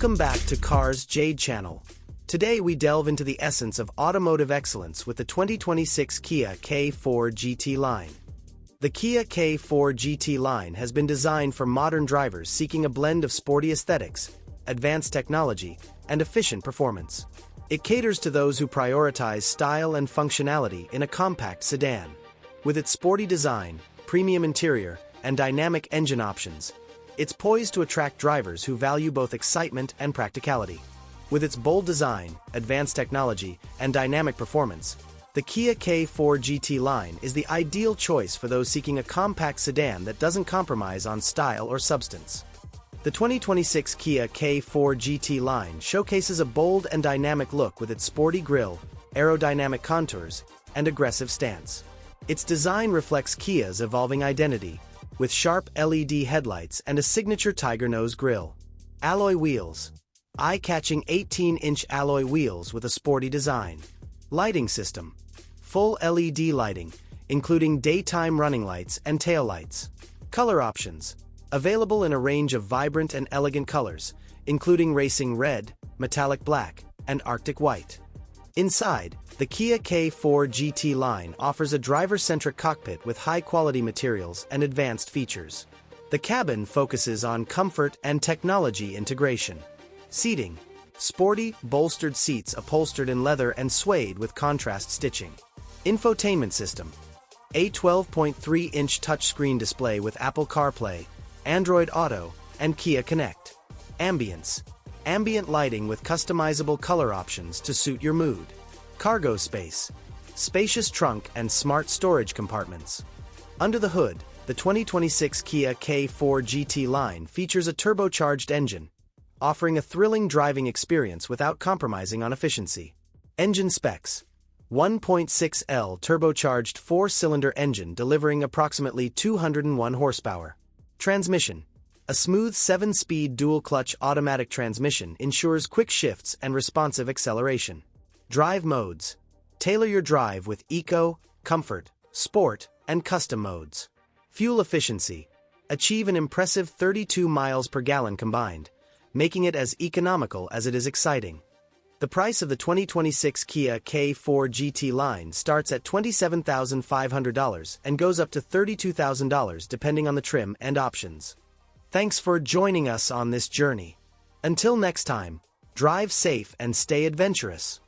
Welcome back to Cars Jade Channel. Today we delve into the essence of automotive excellence with the 2026 Kia K4 GT line. The Kia K4 GT line has been designed for modern drivers seeking a blend of sporty aesthetics, advanced technology, and efficient performance. It caters to those who prioritize style and functionality in a compact sedan. With its sporty design, premium interior, and dynamic engine options, it's poised to attract drivers who value both excitement and practicality. With its bold design, advanced technology, and dynamic performance, the Kia K4 GT line is the ideal choice for those seeking a compact sedan that doesn't compromise on style or substance. The 2026 Kia K4 GT line showcases a bold and dynamic look with its sporty grille, aerodynamic contours, and aggressive stance. Its design reflects Kia's evolving identity, with sharp LED headlights and a signature tiger nose grille. Alloy wheels. Eye-catching 18-inch alloy wheels with a sporty design. Lighting system. Full LED lighting, including daytime running lights and taillights. Color options. Available in a range of vibrant and elegant colors, including racing red, metallic black, and Arctic white. Inside, the Kia K4 GT line offers a driver-centric cockpit with high-quality materials and advanced features. The cabin focuses on comfort and technology integration. Seating. Sporty, bolstered seats upholstered in leather and suede with contrast stitching. Infotainment system. A 12.3-inch touchscreen display with Apple CarPlay, Android Auto, and Kia Connect. Ambience. Ambient lighting with customizable color options to suit your mood. Cargo space. Spacious trunk and smart storage compartments. Under the hood, the 2026 Kia K4 GT line features a turbocharged engine, offering a thrilling driving experience without compromising on efficiency. Engine specs. 1.6L turbocharged 4-cylinder engine delivering approximately 201 horsepower. Transmission. A smooth 7-speed dual-clutch automatic transmission ensures quick shifts and responsive acceleration. Drive modes. Tailor your drive with eco, comfort, sport, and custom modes. Fuel efficiency. Achieve an impressive 32 miles per gallon combined, making it as economical as it is exciting. The price of the 2026 Kia K4 GT line starts at $27,500 and goes up to $32,000 depending on the trim and options. Thanks for joining us on this journey. Until next time, drive safe and stay adventurous.